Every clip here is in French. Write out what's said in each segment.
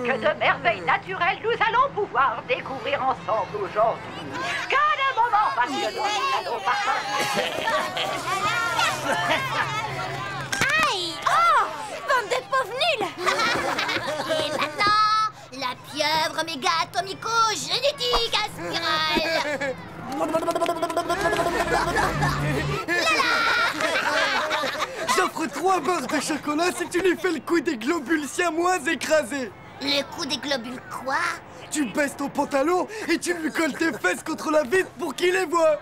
que de merveilles naturelles nous allons pouvoir découvrir ensemble aujourd'hui. Quel moment passionnant nous allons partager. Aïe! Oh! Bande de pauvres nuls! Et maintenant, la pieuvre méga atomico-génétique à spirale! J'offre 3 barres de chocolat si tu lui fais le coup des globules siamois écrasés. Le coup des globules quoi? Tu baisses ton pantalon et tu lui colles tes fesses contre la vitre pour qu'il les voie.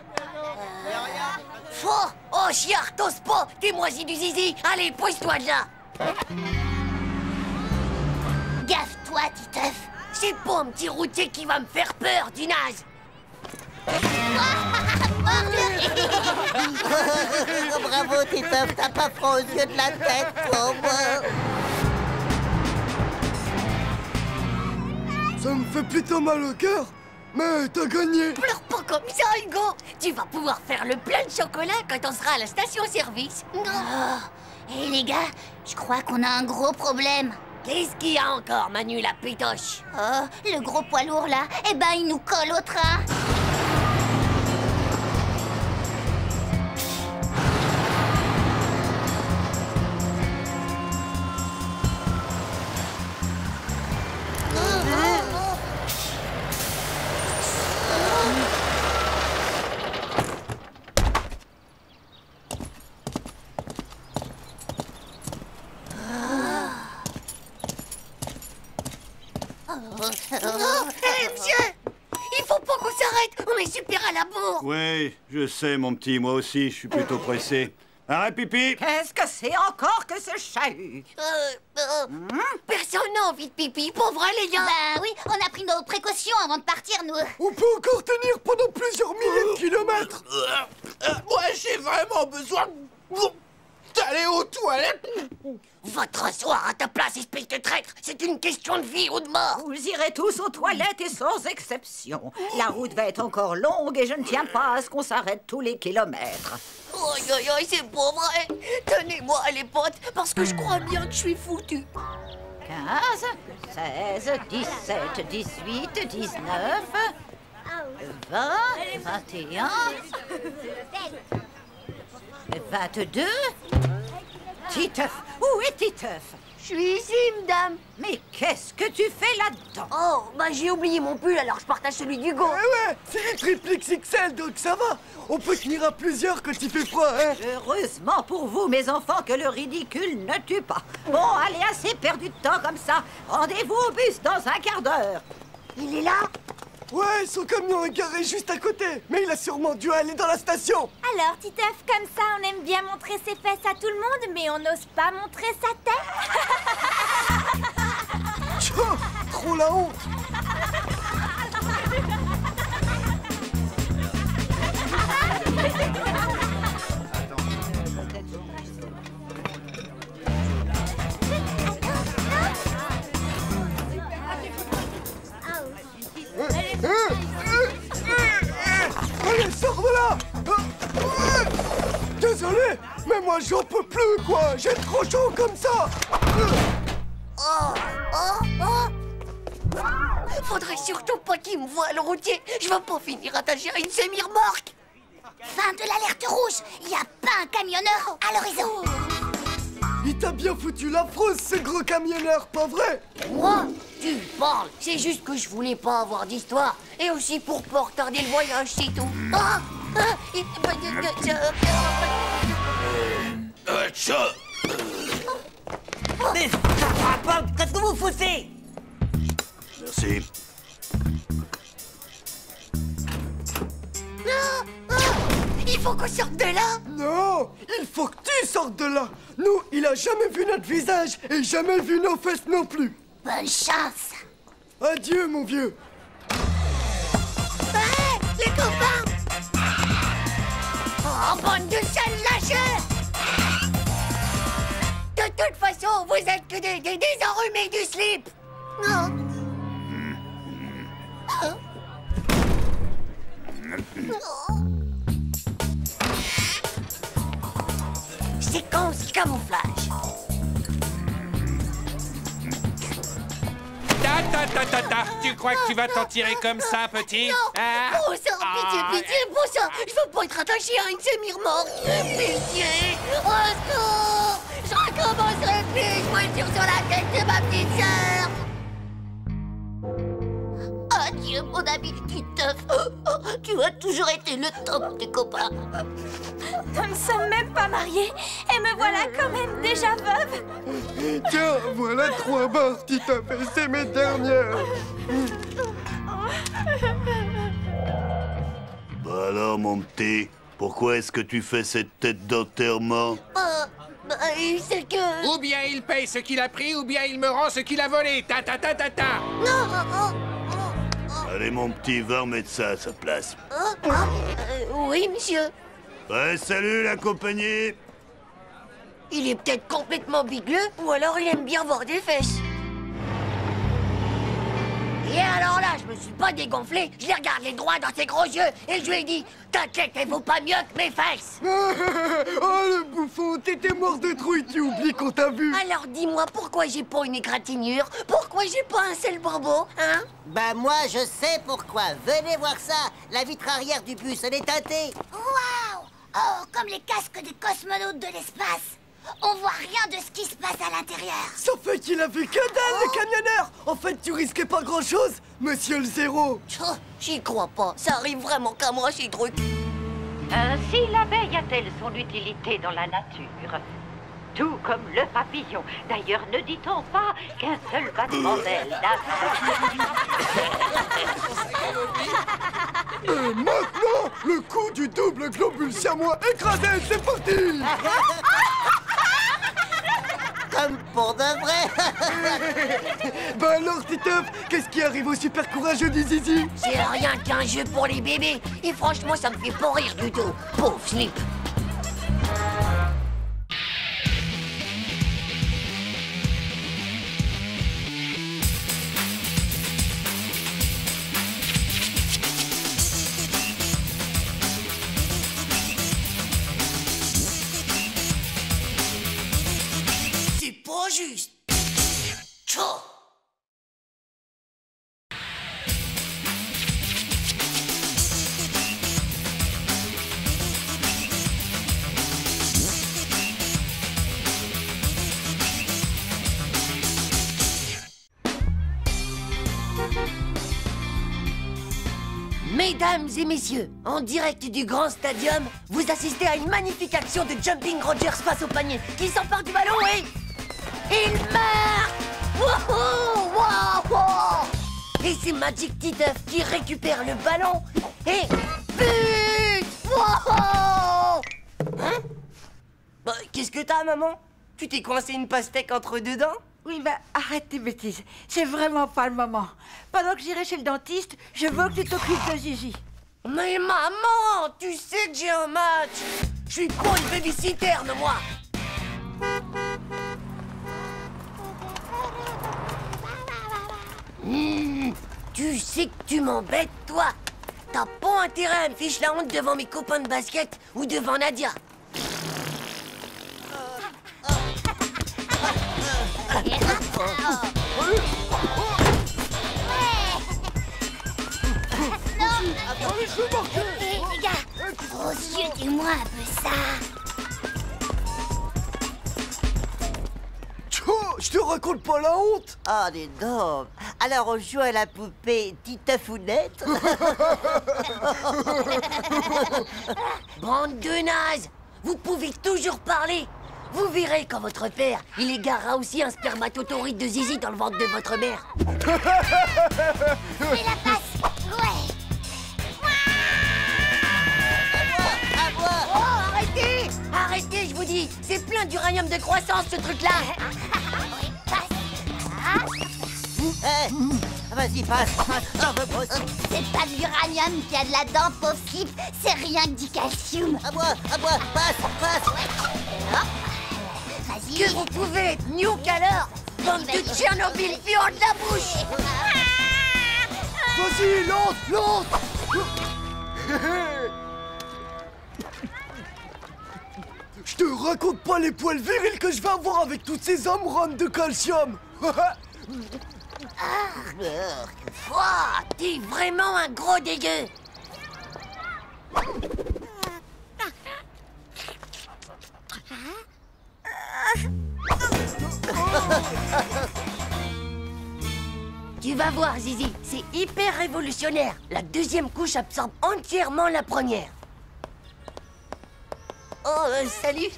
Faux! Oh, chiard, t'oses pas! T'es moisi du zizi! Allez, pousse-toi de là! Gaffe-toi, Titeuf! C'est pas un petit routier qui va me faire peur, du naze! Bravo, Titeuf, t'as pas froid aux yeux de la tête, pauvre. Ça me fait plutôt mal au cœur, mais t'as gagné. Pleure pas comme ça, Hugo! Tu vas pouvoir faire le plein de chocolat quand on sera à la station-service. Oh. Et les gars, je crois qu'on a un gros problème. Qu'est-ce qu'il y a encore, Manu la pétoche? Oh, le gros poids lourd là, eh ben il nous colle au train. Hé, monsieur! Il faut pas qu'on s'arrête! On est super à la bourre! Oui, je sais, mon petit, moi aussi, je suis plutôt pressé. Arrête, pipi! Qu'est-ce que c'est encore que ce chahut? Personne n'a envie de pipi, pauvre les gars! Bah oui, on a pris nos précautions avant de partir, nous! On peut encore tenir pendant plusieurs milliers de kilomètres. Moi, j'ai vraiment besoin d'aller aux toilettes. Va te rasseoir à ta place, espèce de traître! C'est une question de vie ou de mort! Vous irez tous aux toilettes et sans exception. La route va être encore longue et je ne tiens pas à ce qu'on s'arrête tous les kilomètres. Aïe, aïe, aïe, c'est pas vrai! Tenez-moi, les potes, parce que je crois bien que je suis foutu! 15, 16, 17, 18, 19, 20, 21, 22... Titeuf, où est Titeuf? Je suis ici, madame! Mais qu'est-ce que tu fais là-dedans? Oh, bah j'ai oublié mon pull, alors je partage celui d'Hugo! Ouais, c'est une triple XXL, donc ça va. On peut tenir à plusieurs quand il fait froid, hein. Heureusement pour vous, mes enfants, que le ridicule ne tue pas. Bon, allez, assez perdu de temps comme ça. Rendez-vous au bus dans un quart d'heure. Il est là? Ouais, son camion est garé juste à côté. Mais il a sûrement dû aller dans la station. Alors, Titeuf, comme ça, on aime bien montrer ses fesses à tout le monde, mais on n'ose pas montrer sa tête. Tchou, trop la honte. Allez, sors de là. Désolé, mais moi j'en peux plus, quoi. J'ai trop chaud comme ça. Faudrait surtout pas qu'il me voie, le routier. Je vais pas finir attaché à une semi-remorque. Fin de l'alerte rouge. Il y a pas un camionneur à l'horizon. Il t'a bien foutu la frousse, ce gros camionneur, pas vrai? Moi? Tu parles. C'est juste que je voulais pas avoir d'histoire. Et aussi pour pas retarder le voyage, c'est tout. Mais ça fera pas. Qu'est-ce que vous foutez? Merci. Il faut qu'on sorte de là. Non, il faut que tu sortes de là. Nous, il a jamais vu notre visage et jamais vu nos fesses non plus. Bonne chance. Adieu, mon vieux. Hé, les copains. Oh, bande de sales lâcheurs. De toute façon, vous êtes que des enrhumés du slip. Non. Séquence camouflage. Tu crois que tu vas t'en tirer comme ça, petit? Non! Bon sang, pitié, bon sang! Je veux pas être attaché à une semi-remorque! Pitié! Au secours! Je recommencerai plus! Je voiture sur la tête de ma petite sœur! Adieu, mon ami Titeuf! Tu as toujours été le top des copains! Nous ne sommes même pas mariés et me voilà quand même déjà veuve. Tiens, voilà 3 barres, Titeuf, et c'est mes dernières. Bah alors, mon petit, pourquoi est-ce que tu fais cette tête d'enterrement? C'est que... Ou bien il paye ce qu'il a pris, ou bien il me rend ce qu'il a volé. Non! Allez, mon petit, va remettre ça à sa place. Oui, monsieur. Ouais, salut, la compagnie. Il est peut-être complètement bigleux, ou alors il aime bien voir des fesses. Et alors là, je me suis pas dégonflé, je l'ai regardé droit dans ses gros yeux, et je lui ai dit, t'inquiète, elle vaut pas mieux que mes fesses. Oh, le bouffon, t'étais mort de trouille, tu oublies qu'on t'a vu. Alors dis-moi, pourquoi j'ai pas une égratignure? Pourquoi j'ai pas un seul bobo, hein? Bah moi, je sais pourquoi. Venez voir ça. La vitre arrière du bus, elle est teintée. Waouh! Oh, comme les casques des cosmonautes de l'espace. On voit rien de ce qui se passe à l'intérieur. Ça fait qu'il a vu que dalle, le camionneur. En fait, tu risquais pas grand-chose, monsieur le zéro. Oh, j'y crois pas. Ça arrive vraiment qu'à moi, ces trucs. Ainsi, l'abeille a-t-elle son utilité dans la nature? Tout comme le papillon. D'ailleurs, ne dit-on pas qu'un seul battement d'aile Et maintenant, le coup du double globule siamois écrasé, c'est parti. Comme pour de vrai. Bah alors, Titeuf, qu'est-ce qui arrive au super courageux du Zizi? C'est rien qu'un jeu pour les bébés. Et franchement, ça me fait pas rire du tout. Pauvre Snip. C'est pas juste. Tchou. Mesdames et messieurs, en direct du grand stadium, vous assistez à une magnifique action de Jumping Rogers face au panier, qui s'empare du ballon et... il marque! Wouhou! Wouhou! Et c'est Magic Titeuf qui récupère le ballon et... but! Wouhou! Hein? Bah, qu'est-ce que t'as, maman? Tu t'es coincé une pastèque entre deux dents? Oui, bah, arrête tes bêtises. C'est vraiment pas le moment. Pendant que j'irai chez le dentiste, je veux que tu t'occupes de Zizi. Mais maman, tu sais que j'ai un match. Je suis pas une babysitter, moi. Tu sais que tu m'embêtes, toi. T'as pas intérêt à me ficher la honte devant mes copains de basket ou devant Nadia. Les gars, gros yeux, dis-moi un peu ça. Tchou, je te raconte pas la honte. Oh, dis donc. Alors, on joue à la poupée Titeufounette. Bande de nazes. Vous pouvez toujours parler. Vous verrez quand votre père, il égarera aussi un spermatotoride de zizi dans le ventre de votre mère. Fais la passe. Ouais. Oh, arrêtez! Arrêtez, je vous dis. C'est plein d'uranium de croissance, ce truc-là. Vas-y, passe. C'est pas de l'uranium qu'il y a de là-dedans, pauvre slip. C'est rien que du calcium. À moi, passe. Vas-y. Que vous pouvez être nuque alors, bande de Tchernobyl fiant de la bouche. Vas-y, lance. Je te raconte pas les poils virils que je vais avoir avec toutes ces hommes rondes de calcium. Ouah, t'es vraiment un gros dégueu. Tu vas voir, Zizi, c'est hyper révolutionnaire. La deuxième couche absorbe entièrement la première. Oh, salut.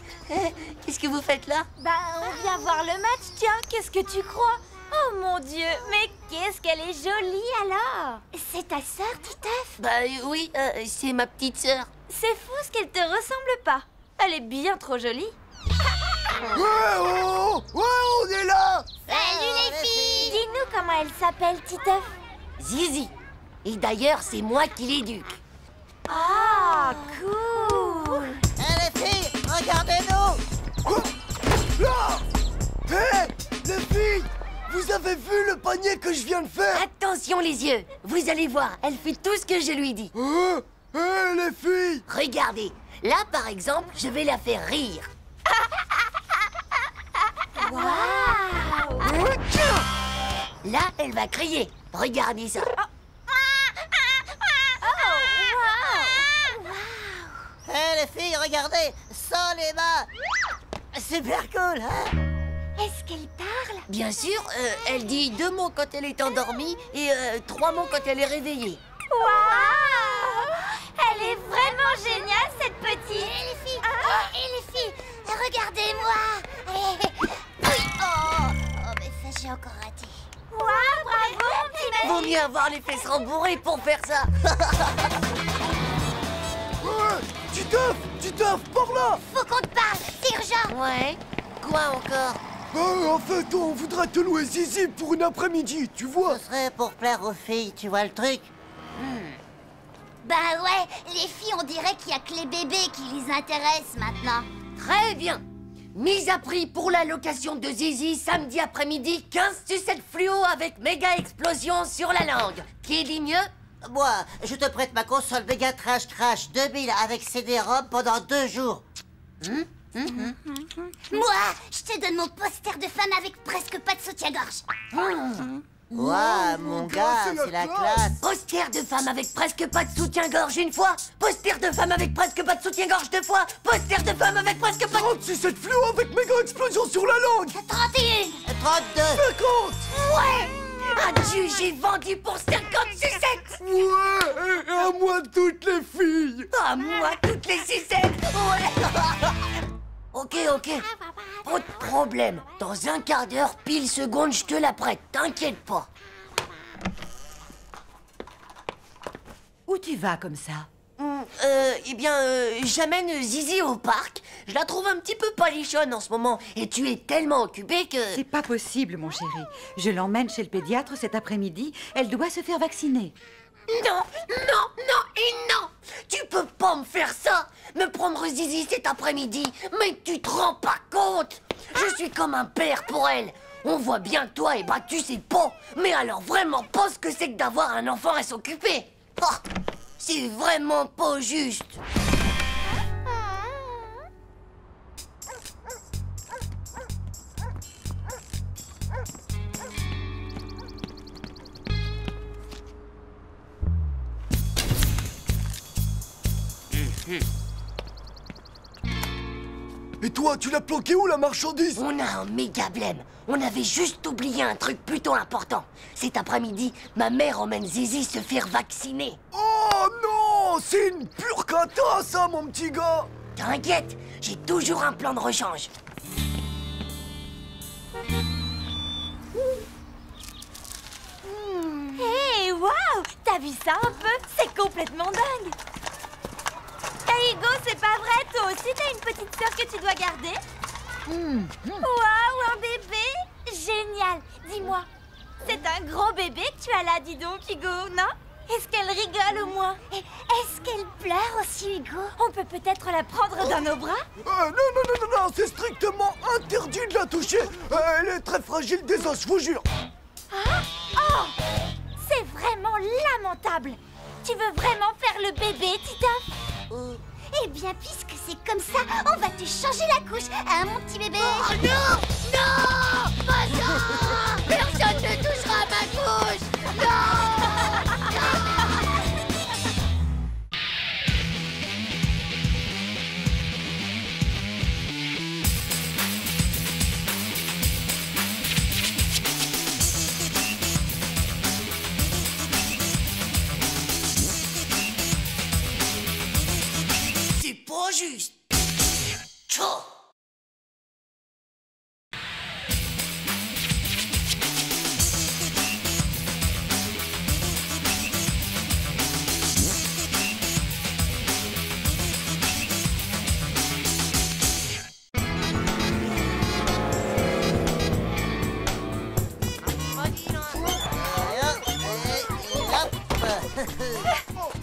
Qu'est-ce que vous faites là? Bah, on vient voir le match, tiens, qu'est-ce que tu crois? Oh mon Dieu, mais qu'est-ce qu'elle est jolie alors! C'est ta sœur, Titeuf? Bah oui, c'est ma petite sœur. C'est fou ce qu'elle te ressemble pas. Elle est bien trop jolie. Ouais, oh, ouais, on est là. Salut les filles! Dis-nous comment elle s'appelle, Titeuf? Zizi. Et d'ailleurs, c'est moi qui l'éduque. Ah, cool! Eh les filles, regardez-nous. Oh, là. Hé, les filles, vous avez vu le panier que je viens de faire? Attention les yeux. Vous allez voir, elle fait tout ce que je lui dis. Hé, les filles. Regardez. Là, par exemple, je vais la faire rire. Waouh! Là, elle va crier. Regardez ça. Eh les filles, regardez, sans les mains. Super cool, hein? Est-ce qu'elle parle? Bien sûr, elle dit 2 mots quand elle est endormie et 3 mots quand elle est réveillée. Waouh! Elle est vraiment géniale, cette petite! Et les filles, regardez-moi. mais ça, j'ai encore raté. Waouh, bravo, mon petit mec! Vaut mieux avoir les fesses rembourrées pour faire ça. Titeuf, par là. Faut qu'on te parle, c'est urgent. Ouais. Quoi encore? En fait, on voudrait te louer Zizi pour une après-midi, tu vois. Ce serait pour plaire aux filles, tu vois le truc? Bah ouais, les filles, on dirait qu'il y a que les bébés qui les intéressent maintenant. Très bien. Mise à prix pour la location de Zizi samedi après-midi, 15 sucettes fluo avec méga explosion sur la langue. Qui dit mieux? Moi, je te prête ma console Mega Trash Crash 2000 avec CD-ROM pendant 2 jours. Moi, je te donne mon poster de femme avec presque pas de soutien-gorge. Ouah, mon gars, c'est la classe. Poster de femme avec presque pas de soutien-gorge une fois. Poster de femme avec presque pas de soutien-gorge 2 fois. Poster de femme avec presque pas de... 36 cette fluo avec méga explosion sur la langue. 31. 32. 50. Ouais. Adieu, j'ai vendu pour 50 sucettes. Ouais, et à moi toutes les filles. À moi toutes les sucettes. Ouais. Ok. Pas de problème. Dans un quart d'heure, pile seconde, je te la prête. T'inquiète pas. Où tu vas comme ça? J'amène Zizi au parc. Je la trouve un petit peu palichonne en ce moment. Et tu es tellement occupée que... C'est pas possible, mon chéri. Je l'emmène chez le pédiatre cet après-midi. Elle doit se faire vacciner. Non. Tu peux pas me faire ça. Me prendre Zizi cet après-midi. Mais tu te rends pas compte. Je suis comme un père pour elle. On voit bien que toi, tu sais pas. Mais alors vraiment pas ce que c'est que d'avoir un enfant à s'occuper. Oh, c'est vraiment pas juste. Et toi, tu l'as planqué où la marchandise? On a un méga blême. On avait juste oublié un truc plutôt important. Cet après-midi, ma mère emmène Zizi se faire vacciner. Oh non, c'est une pure cata ça, mon petit gars. T'inquiète, j'ai toujours un plan de rechange. Hey, waouh! T'as vu ça un peu? C'est complètement dingue! Hey Hugo, c'est pas vrai, toi aussi t'as une petite sœur que tu dois garder? Waouh, un bébé! Génial! Dis-moi, c'est un gros bébé que tu as là, dis donc, Hugo, non? Est-ce qu'elle rigole au moins? Est-ce qu'elle pleure aussi, Hugo? On peut peut-être la prendre dans nos bras? Non, c'est strictement interdit de la toucher. Elle est très fragile des os, je vous jure. Ah? Oh! C'est vraiment lamentable! Tu veux vraiment faire le bébé, Titeuf? Eh bien, puisque c'est comme ça, on va te changer la couche, hein, mon petit bébé? Oh non! Non! Pas ça! Personne ne touchera à ma couche! juste. Tchou.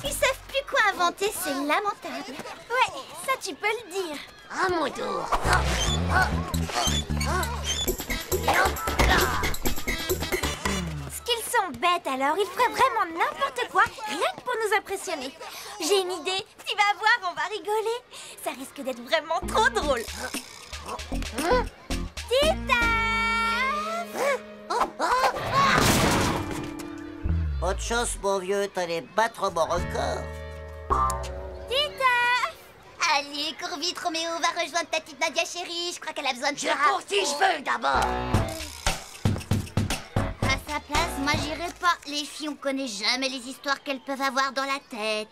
Ils savent plus quoi inventer, c'est lamentable. Ouais, ça tu peux le dire. À mon tour. Ce qu'ils sont bêtes alors, ils feraient vraiment n'importe quoi, rien que pour nous impressionner. J'ai une idée, tu vas voir, on va rigoler. Ça risque d'être vraiment trop drôle. Tita! Autre chose, mon vieux, t'allais battre mon record. Tita! Allez, cours vite, Roméo, va rejoindre ta petite Nadia chérie. Je crois qu'elle a besoin de toi. Je cours si je veux d'abord. À sa place, moi j'irai pas. Les filles, on connaît jamais les histoires qu'elles peuvent avoir dans la tête.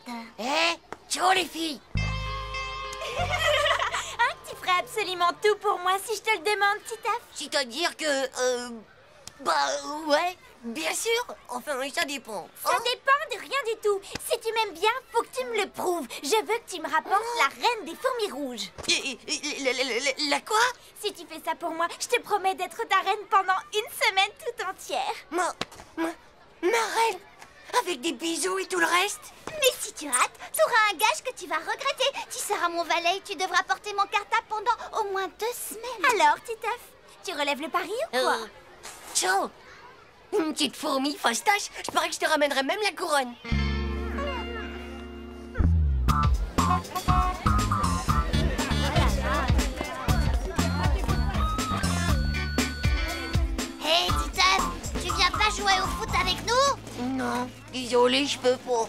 Ciao les filles. Hein, tu ferais absolument tout pour moi si je te le demande, Titaf. C'est-à-dire que... ouais, bien sûr. Enfin, ça dépend. Ça dépend de rien du tout. Si tu m'aimes bien, faut que tu me le prouves. Je veux que tu me rapportes la reine des fourmis rouges. La quoi? Si tu fais ça pour moi, je te promets d'être ta reine pendant une semaine tout entière. Ma reine? Avec des bisous et tout le reste? Mais si tu rates, t'auras un gage que tu vas regretter. Tu seras mon valet et tu devras porter mon cartable pendant au moins 2 semaines. Alors, Titaf, tu relèves le pari ou quoi? Ciao. Une petite fourmi fastache. Je parie que je te ramènerai même la couronne. Hé, Titaf, tu viens pas jouer au foot avec nous? Non, désolé, je peux pas.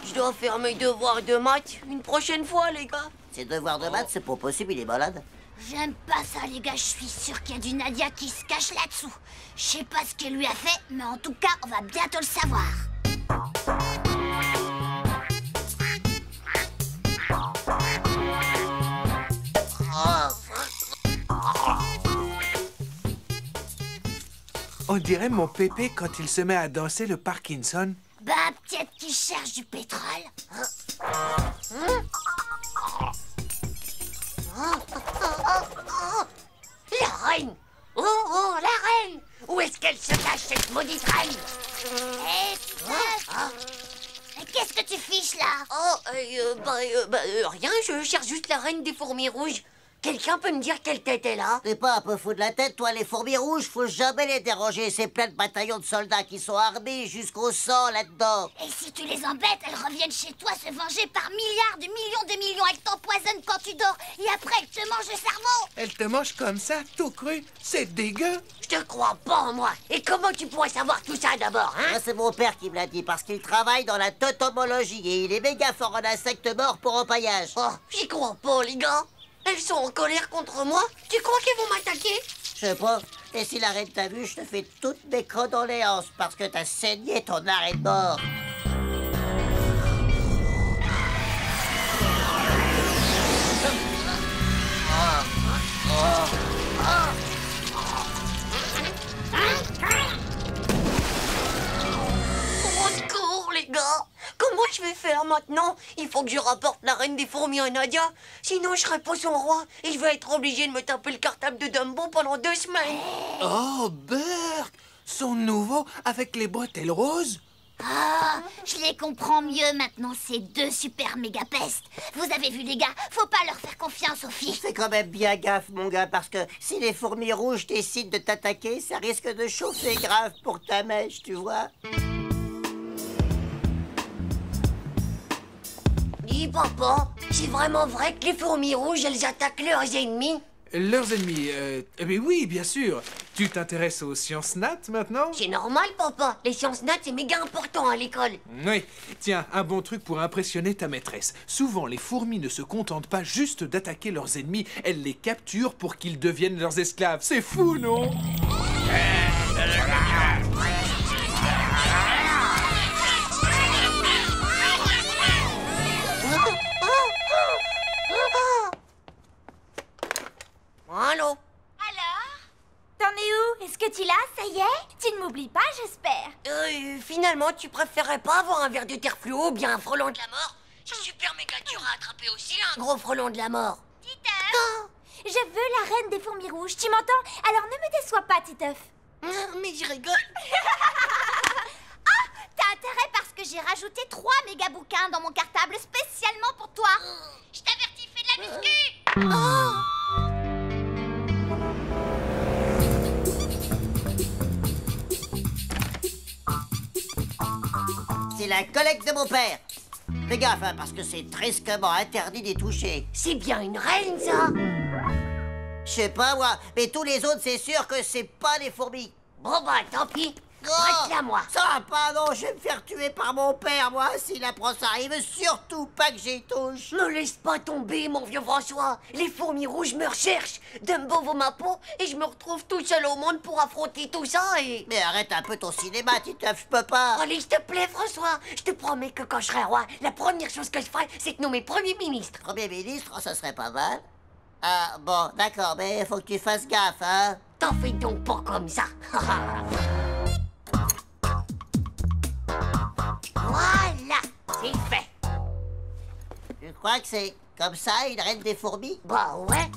Je dois faire mes devoirs de maths une prochaine fois, les gars. Ses devoirs de maths, c'est pas possible, il est malade. J'aime pas ça, les gars. Je suis sûre qu'il y a du Nadia qui se cache là-dessous. Je sais pas ce qu'elle lui a fait, mais en tout cas, on va bientôt le savoir. On dirait mon pépé quand il se met à danser le Parkinson. Bah, peut-être qu'il cherche du pétrole. La reine! Oh, la reine! Où est-ce qu'elle se cache, cette maudite reine? Hé, Titaf! Qu'est-ce que tu fiches là? Rien, je cherche juste la reine des fourmis rouges. Quelqu'un peut me dire quelle tête elle a? T'es pas un peu fou de la tête, toi, les fourmis rouges? Faut jamais les déranger, c'est plein de bataillons de soldats qui sont armés jusqu'au sang là-dedans. Et si tu les embêtes, elles reviennent chez toi se venger par milliards de millions de millions. Elles t'empoisonnent quand tu dors et après elles te mangent le cerveau. Elle te mange comme ça, tout cru. C'est dégueu. Je te crois pas en moi. Et comment tu pourrais savoir tout ça d'abord, hein? Moi, c'est mon père qui me l'a dit, parce qu'il travaille dans la totomologie et il est méga fort en insectes morts pour empaillage. Oh, j'y crois pas, les gars. Elles sont en colère contre moi. Tu crois qu'elles vont m'attaquer? Je sais pas. Et si la reine t'a vu, je te fais toutes mes condoléances parce que t'as saigné ton arrêt de mort. Au secours, les gars. Comment je vais faire maintenant? Il faut que je rapporte la reine des fourmis à Nadia. Sinon, je serai pas son roi. Et je vais être obligé de me taper le cartable de Dumbo pendant 2 semaines. Oh, Bert! Son nouveau avec les bretelles roses? Ah, je les comprends mieux maintenant, ces 2 super méga pestes. Vous avez vu, les gars, faut pas leur faire confiance aux filles. Fais quand même bien gaffe, mon gars, parce que si les fourmis rouges décident de t'attaquer, ça risque de chauffer grave pour ta mèche, tu vois. Dis, papa, c'est vraiment vrai que les fourmis rouges, elles attaquent leurs ennemis? Leurs ennemis, mais oui, bien sûr. Tu t'intéresses aux sciences nat maintenant? C'est normal, papa. Les sciences nat, c'est méga important à l'école. Oui. Tiens, un bon truc pour impressionner ta maîtresse. Souvent, les fourmis ne se contentent pas juste d'attaquer leurs ennemis, elles les capturent pour qu'ils deviennent leurs esclaves. C'est fou, non? j'espère. Finalement, tu préférais pas avoir un verre de terre fluo ou bien un frelon de la mort? C'est super méga dur à attraper aussi, un gros frelon de la mort. Titeuf, je veux la reine des fourmis rouges, tu m'entends? Alors ne me déçois pas, Titeuf. Mais je rigole. Ah, t'as intérêt parce que j'ai rajouté 3 méga bouquins dans mon cartable spécialement pour toi. Je t'avertis, fais de la muscu. C'est la collecte de mon père. Fais gaffe, hein, parce que c'est tristement interdit d'y toucher. C'est bien une reine, ça. Je sais pas, moi, mais tous les autres, c'est sûr que c'est pas des fourmis. Bon, bah, tant pis. Prête-la, moi. Ça va pas, non, je vais me faire tuer par mon père, moi, s'il apprend ça. Il veut surtout pas que j'y touche. Me laisse pas tomber, mon vieux François. Les fourmis rouges me recherchent. Dumbo vaut ma peau et je me retrouve tout seul au monde pour affronter tout ça et... Mais arrête un peu ton cinéma, Titeuf, je peux pas. Allez, s'il te plaît, François. Je te promets que quand je serai roi, la première chose que je ferai, c'est de nommer Premier ministre. Premier ministre, oh, ça serait pas mal. Ah, bon, d'accord, mais faut que tu fasses gaffe, hein. T'en fais donc pas comme ça. Voilà, c'est fait. Tu crois que c'est comme ça, une reine des fourmis? Bah ouais.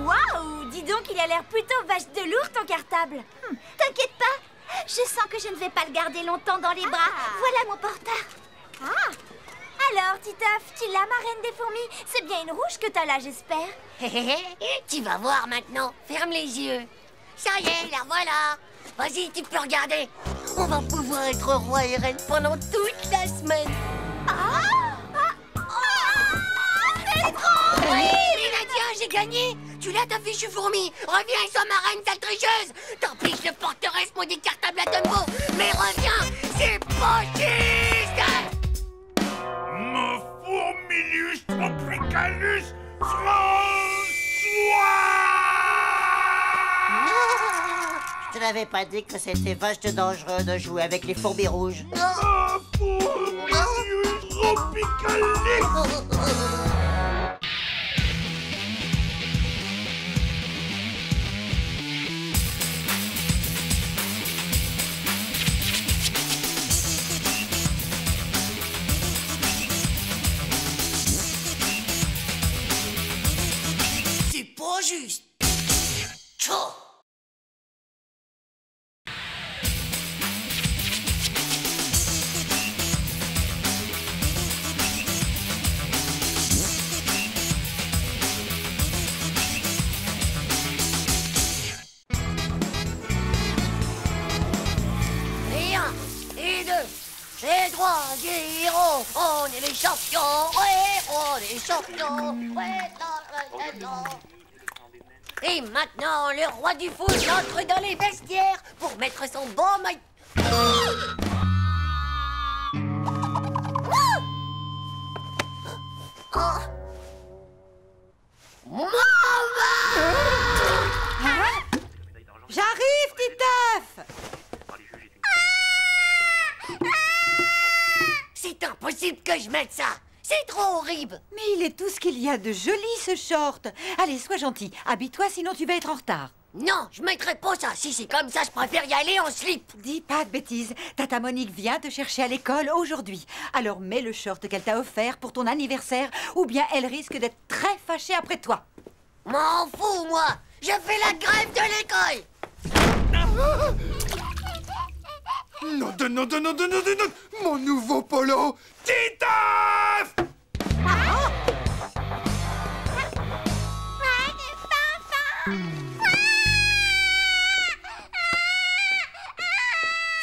Waouh, dis donc, il a l'air plutôt vache de lourd, ton cartable. T'inquiète pas, je sens que je ne vais pas le garder longtemps dans les bras. Voilà mon porteur. Ah. Alors, Titeuf, tu l'as, ma reine des fourmis? C'est bien une rouge que t'as là, j'espère. Tu vas voir maintenant. Ferme les yeux. Ça y est, la voilà. Vas-y, tu peux regarder. On va pouvoir être roi et reine pendant toute la semaine. C'est trop! Oui, Nadia, j'ai gagné. Tu l'as, ta fichue fourmi. Reviens et sois ma reine, sale tricheuse. Tant pis, je le porterai ce maudit cartable à Dumbo. Mais reviens, c'est pas juste. Mon Fourmilus Tropicalus François! Je te l'avais pas dit que c'était vache dangereux de jouer avec les fourmis rouges. Mon Fourmilus Tropicalus! C'est pas juste. Tchou. Et 1, et 2, et 3, héros, on est les champions, ouais, on est les champions, ouais, Et maintenant, le roi du foot entre dans les vestiaires pour mettre son beau maillot. J'arrive, Titeuf! C'est impossible que je mette ça. C'est trop horrible. Mais il est tout ce qu'il y a de joli, ce short. Allez, sois gentil. Habille-toi, sinon tu vas être en retard. Non, je mettrai pas ça. Si c'est comme ça, je préfère y aller en slip. Dis pas de bêtises. Tata Monique vient te chercher à l'école aujourd'hui. Alors mets le short qu'elle t'a offert pour ton anniversaire ou bien elle risque d'être très fâchée après toi. M'en fous, moi. Je fais la grève de l'école. Non, mon nouveau polo. Titeuf!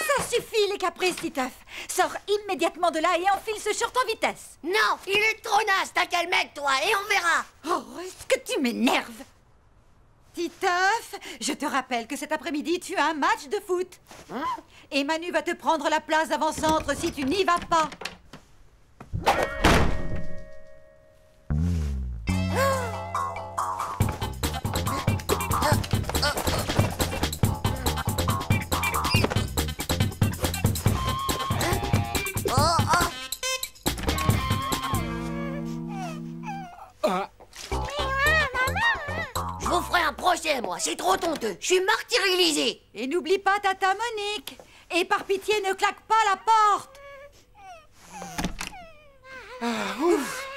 Ça suffit, les caprices, Titeuf. Sors immédiatement de là et enfile ce short en vitesse. Non, il est trop naze. T'as qu'à le mettre, toi, et on verra. Oh, est-ce que tu m'énerves? Titeuf, je te rappelle que cet après-midi, tu as un match de foot. Et Manu va te prendre la place d'avant-centre si tu n'y vas pas. après moi, c'est trop honteux. Je suis martyrisé. Et n'oublie pas Tata Monique. Et par pitié, ne claque pas la porte. Ouf.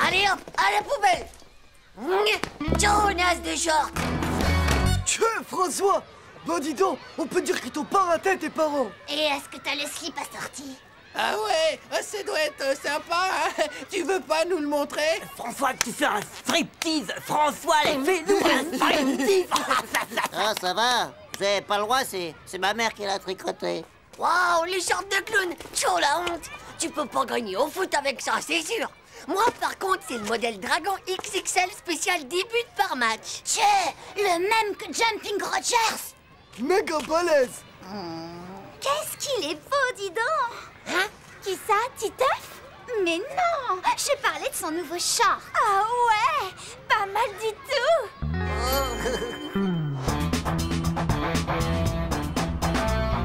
Allez hop, à la poubelle. Jonas de short. Tiens, François. Bah dis donc, on peut dire qu'ils t'ont pas raté tes parents. Et est-ce que t'as le slip assorti? Ah ouais, ça doit être sympa, hein. Tu veux pas nous le montrer? François, tu fais un striptease. François, fais-nous un striptease. Ah, ça va. Vous avez pas le droit, c'est ma mère qui l'a tricoté. Waouh, les shorts de clown. Chaud la honte. Tu peux pas gagner au foot avec ça, c'est sûr. Moi, par contre, c'est le modèle Dragon XXL spécial 10 buts par match. Tchè, le même que Jumping Rogers. Méga balèze. Qu'est-ce qu'il est beau, dis donc. Hein? Qui ça, Titeuf? Mais non, je parlais de son nouveau short. Ah ouais, pas mal du tout.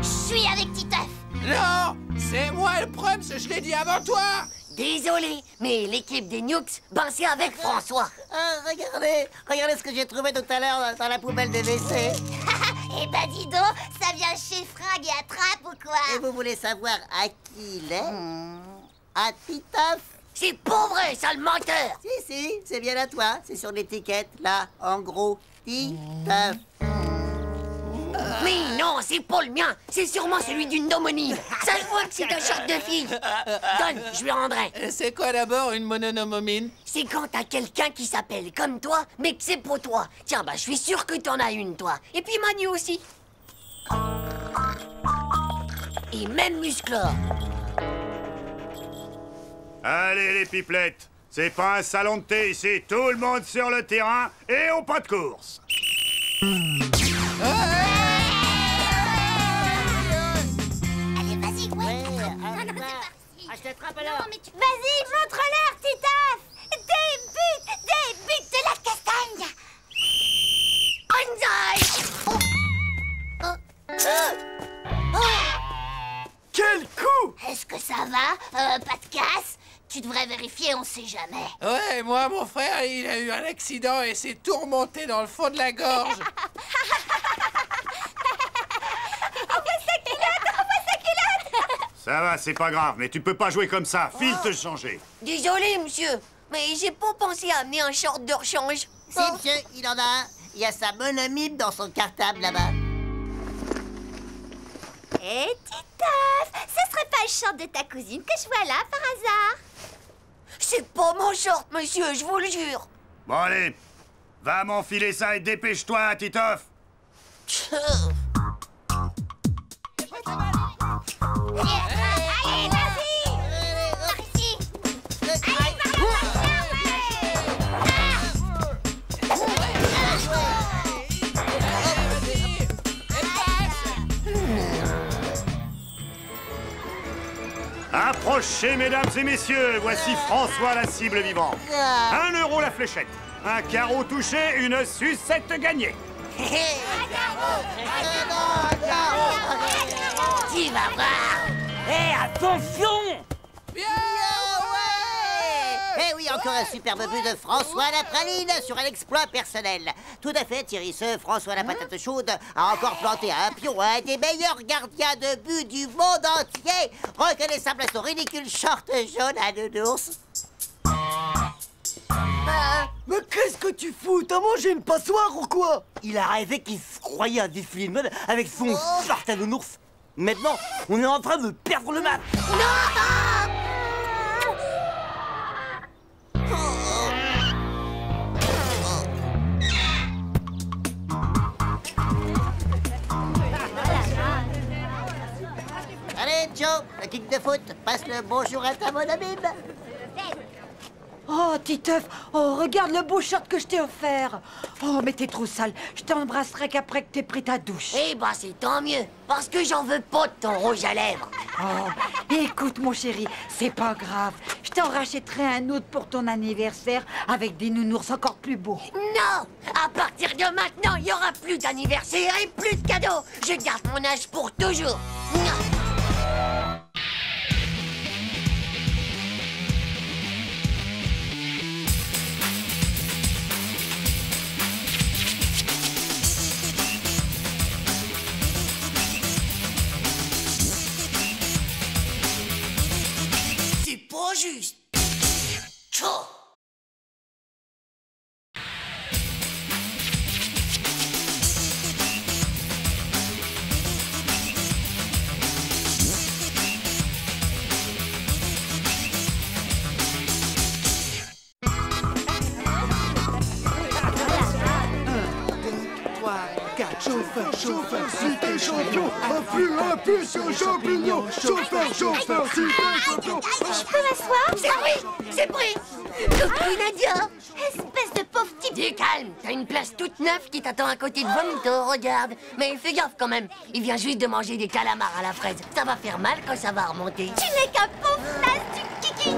Je suis avec Titeuf. Non, c'est moi le Prums, je l'ai dit avant toi. Désolé, mais l'équipe des Nukes, ben c'est avec François. Ah, regardez ce que j'ai trouvé tout à l'heure dans la poubelle de WC. Eh ben dis donc, ça vient chez Frag et Attrape ou quoi? Et vous voulez savoir à qui il est? À Titeuf. C'est pas vrai, sale menteur. Si, c'est bien à toi. C'est sur l'étiquette, là, en gros. Titeuf. Mais non, c'est pas le mien. C'est sûrement celui d'une homonyme. Ça se voit que c'est un short de fille. Donne, je lui rendrai. C'est quoi d'abord une mononomomine? C'est quand t'as quelqu'un qui s'appelle comme toi, mais que c'est pour toi. Tiens, bah je suis sûr que t'en as une, toi. Et puis Manu aussi. Et même Musclor. Allez, les pipelettes. C'est pas un salon de thé ici. Tout le monde sur le terrain et au pas de course. Allez, vas-y, ouais. Je t'attrape alors. Non, mais tu... Vas-y, montre-leur, Titeuf. Des buts de la castagne. Quel coup! Est-ce que ça va? Pas de casse? Tu devrais vérifier, on sait jamais. Ouais, moi, mon frère, il a eu un accident et s'est tout remonté dans le fond de la gorge. Ça va, c'est pas grave, mais tu peux pas jouer comme ça. File te changer. Désolé, monsieur, mais j'ai pas pensé à amener un short de rechange. Si, monsieur, il en a un. Il y a sa monomime dans son cartable là-bas. Hé, Titeuf, ce serait pas le short de ta cousine que je vois là, par hasard? C'est pas mon short, monsieur, je vous le jure. Bon, allez. Va m'enfiler ça et dépêche-toi, Titeuf. Allez, vas-y. Par ici. Allez, par là. Approchez, mesdames et messieurs. Voici François, la cible vivante. 1 € la fléchette. Un carreau touché, une sucette gagnée. Tu vas voir. Hé, attention! Bien, Eh oui, encore un superbe but de François la praline sur un exploit personnel. Tout à fait, Thierry, ce François la patate chaude a encore planté un pion, un des meilleurs gardiens de but du monde entier, reconnaissable à son ridicule short jaune à nounours. Mais qu'est-ce que tu fous? T'as mangé une passoire ou quoi? Il a rêvé qu'il se croyait un défilé de mode avec son short à nounours. Maintenant, on est en train de perdre le match. Allez, Joe, la kick de foot, passe le bonjour à ta monobime. Oh, Titeuf, oh, regarde le beau short que je t'ai offert. Oh, mais t'es trop sale. Je t'embrasserai qu'après que t'aies pris ta douche. Eh ben, c'est tant mieux, parce que j'en veux pas de ton rouge à lèvres. Oh, écoute, mon chéri, c'est pas grave. Je t'en rachèterai un autre pour ton anniversaire avec des nounours encore plus beaux. Non! À partir de maintenant, il y aura plus d'anniversaire et plus de cadeaux. Je garde mon âge pour toujours. C'est pas juste. Tchou! Chauffeur, si t'es champion, un plus au champignon. Chauffeur, si t'es champion. Je peux m'asseoir? C'est pris! Coucou Nadia! Espèce de pauvre type. Du calme, t'as une place toute neuve qui t'attend à côté de Vomito, regarde. Mais fais gaffe quand même, il vient juste de manger des calamars à la fraise. Ça va faire mal quand ça va remonter. Tu n'es qu'un pauvre naze du kiki.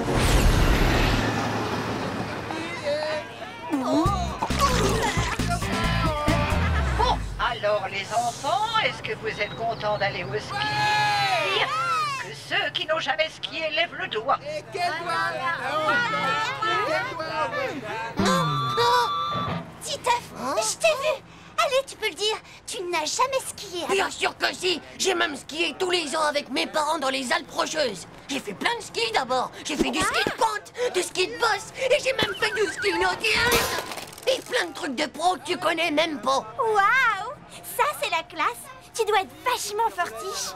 Bon, alors les enfants, est-ce que vous êtes contents d'aller au ski? Que ceux qui n'ont jamais skié lèvent le doigt. Titeuf, je t'ai vu. Allez, tu peux le dire, tu n'as jamais skié. Bien sûr que si! J'ai même skié tous les ans avec mes parents dans les Alpes Rocheuses. J'ai fait plein de skis d'abord. J'ai fait du ski de pente, du ski de bosse, et j'ai même fait du ski nautique. Et plein de trucs de pro que tu connais même pas. Waouh, ça c'est la classe. Tu dois être vachement fortiche.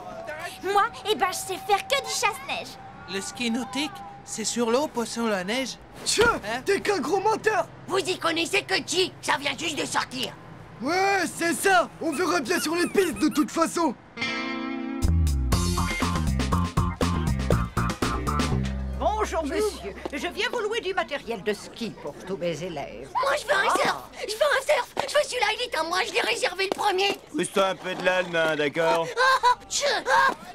Moi, eh ben, je sais faire que du chasse-neige. Le ski nautique, c'est sur l'eau, pas sur la neige. Tiens, t'es qu'un gros menteur. Vous y connaissez que qui? Ça vient juste de sortir. Ouais, c'est ça. On verra bien sur les pistes de toute façon. Bonjour, monsieur. Je viens vous louer du matériel de ski pour tous mes élèves. Moi, je veux un surf. Je veux un surf. Je veux celui-là, il est à moi. Je l'ai réservé le premier. Pousse-toi un peu de là, le nain, d'accord?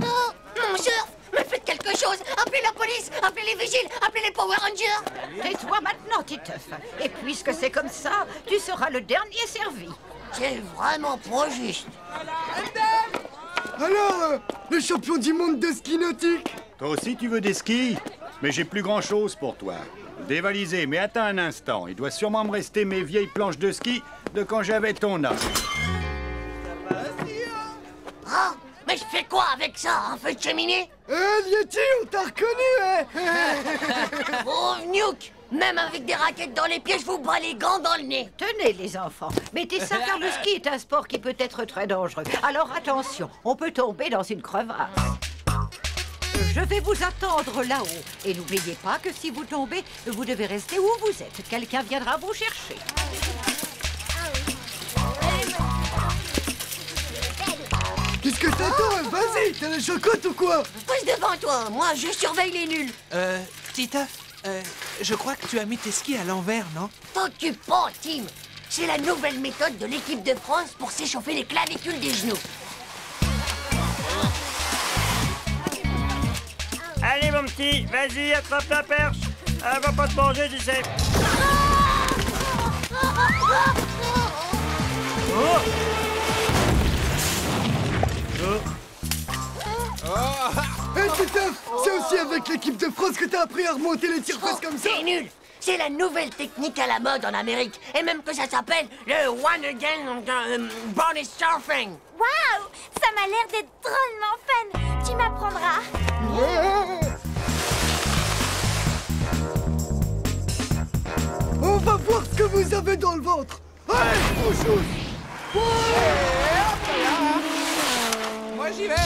Mon surf. Mais faites quelque chose. Appelez la police. Appelez les vigiles. Appelez les Power Rangers. Tais-toi maintenant, Titeuf. Et puisque c'est comme ça, tu seras le dernier servi. C'est vraiment pas juste. Alors, le champion du monde de ski nautique. Toi aussi, tu veux des skis? Mais j'ai plus grand-chose pour toi. Dévalisé, mais attends un instant. Il doit sûrement me rester mes vieilles planches de ski de quand j'avais ton âge. Ah, mais je fais quoi avec ça? Un feu de cheminée? Lieti, on t'a reconnu, hein? Oh, Nuke! Même avec des raquettes dans les pieds, je vous bats les gants dans le nez. Tenez, les enfants. Mettez ça car le ski est un sport qui peut être très dangereux. Alors attention, on peut tomber dans une crevasse. Je vais vous attendre là-haut. Et n'oubliez pas que si vous tombez, vous devez rester où vous êtes. Quelqu'un viendra vous chercher. Qu'est-ce que t'attends? Vas-y, t'as la chocotte ou quoi? Pousse devant toi, moi je surveille les nuls. Titeuf, je crois que tu as mis tes skis à l'envers, non? T'occupe pas, Tim. C'est la nouvelle méthode de l'équipe de France pour s'échauffer les clavicules des genoux. Allez, mon petit, vas-y, attrape la perche. Elle va pas te manger, tu sais. Hé, Titeuf, c'est aussi avec l'équipe de France que t'as appris à remonter les tire-fesses comme ça? C'est nul. C'est la nouvelle technique à la mode en Amérique. Et même que ça s'appelle le One Again Bonus Surfing. Waouh, ça m'a l'air d'être drôlement fun. Tu m'apprendras. On va voir ce que vous avez dans le ventre. Allez, bonjour. Moi, j'y vais.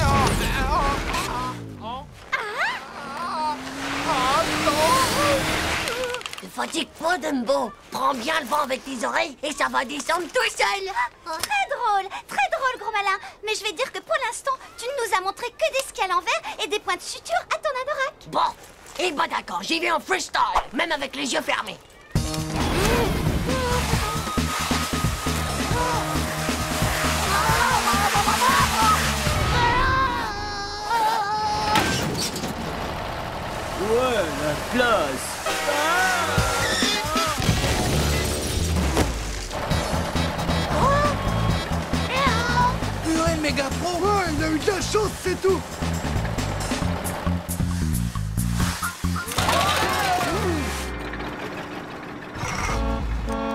Ne fatigue pas, Dumbo. Prends bien le vent avec tes oreilles et ça va descendre tout seul. Très drôle, gros malin. Mais je vais dire que pour l'instant, tu ne nous as montré que des skis à l'envers et des points de suture à ton anorak. Bon, Eh bah d'accord, j'y vais en freestyle, même avec les yeux fermés. Ouais, la place. Purée, méga pro. Ouais, il a eu de la chance, c'est tout.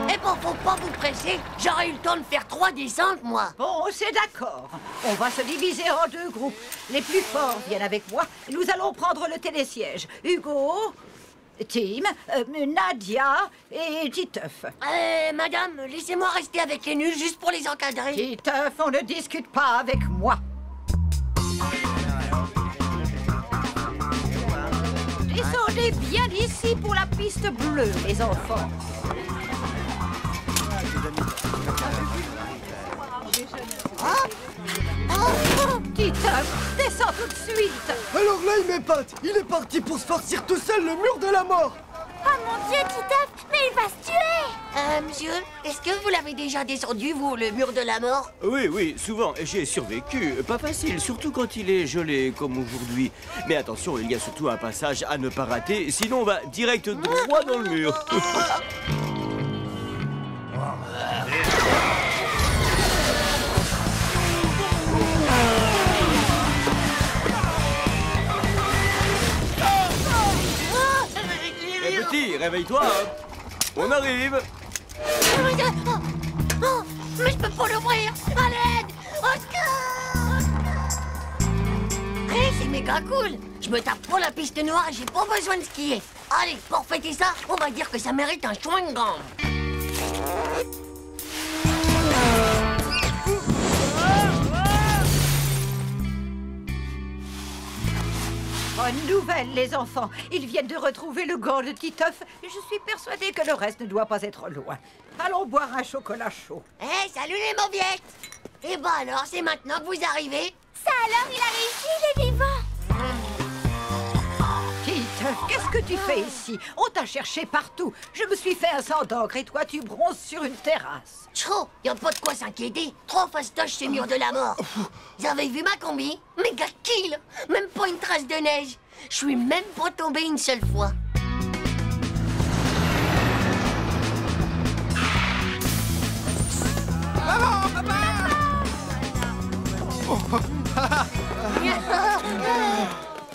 Eh bon, faut pas vous presser, j'aurais eu le temps de faire 3 descentes, moi. Bon, c'est d'accord. On va se diviser en 2 groupes. Les plus forts viennent avec moi. Nous allons prendre le télésiège. Hugo, Tim, Nadia et Titeuf. Madame, laissez-moi rester avec les nuls juste pour les encadrer. Titeuf, on ne discute pas avec moi. Descendez bien d'ici pour la piste bleue, les enfants. Titeuf, descends tout de suite. Alors là, il m'épate. Il est parti pour se farcir tout seul le mur de la mort. Oh mon Dieu, Titeuf, mais il va se tuer. Monsieur, est-ce que vous l'avez déjà descendu, vous, le mur de la mort? Oui, oui, souvent, j'ai survécu. Pas facile, surtout quand il est gelé, comme aujourd'hui. Mais attention, il y a surtout un passage à ne pas rater, sinon on va direct droit dans le mur. Eh petit, réveille-toi. On arrive. Oh, mais je peux pas l'ouvrir. À l'aide. Hé, c'est méga cool. Je me tape pour la piste noire et j'ai pas besoin de skier. Allez, pour fêter ça, on va dire que ça mérite un chewing-gum. Bonne nouvelle, les enfants. Ils viennent de retrouver le gant de Titeuf. Je suis persuadée que le reste ne doit pas être loin. Allons boire un chocolat chaud. Hé, salut les mauviettes. Eh ben alors, c'est maintenant que vous arrivez. Ça alors, il a réussi, il est vivant. Titeuf, qu'est-ce que tu fais ici? On t'a cherché partout. Je me suis fait un sang d'encre et toi, tu bronzes sur une terrasse. Tchou, y a pas de quoi s'inquiéter. Trop fastoche ces murs de la mort. Vous avez vu ma combi? Méga kill. Même pas une trace de neige. Je suis même pas tombé une seule fois. Maman, papa!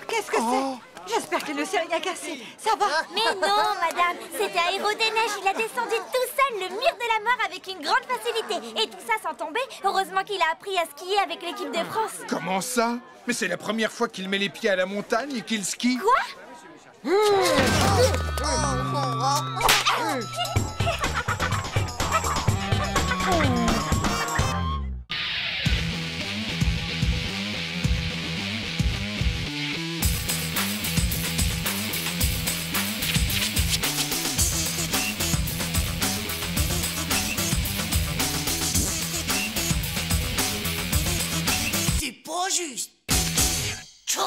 Qu'est-ce que c'est? J'espère qu'il ne s'est rien cassé. Ça va? Mais non, madame, c'était un héros des neiges. Il a descendu tout seul le mur de la mort avec une grande facilité. Et tout ça sans tomber. Heureusement qu'il a appris à skier avec l'équipe de France. Comment ça? Mais c'est la première fois qu'il met les pieds à la montagne et qu'il skie. Quoi? C'est pas juste. Tchou.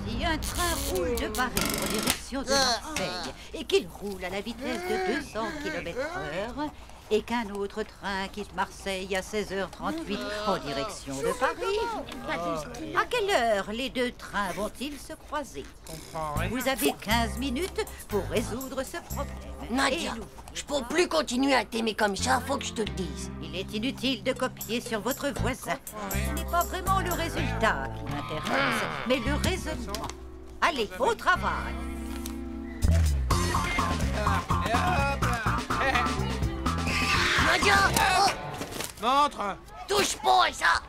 Si un train roule de Paris en direction de Marseille et qu'il roule à la vitesse de 200 km/h et qu'un autre train quitte Marseille à 16h38 en direction de Paris, à quelle heure les 2 trains vont-ils se croiser? Vous avez 15 minutes pour résoudre ce problème. Nadia, Et nous, je peux plus continuer à t'aimer comme ça, faut que je te le dise. il est inutile de copier sur votre voisin. Ce n'est pas vraiment le résultat qui m'intéresse, mais le raisonnement. Allez, au travail. Nadia, oh, Montre. touche pas à ça.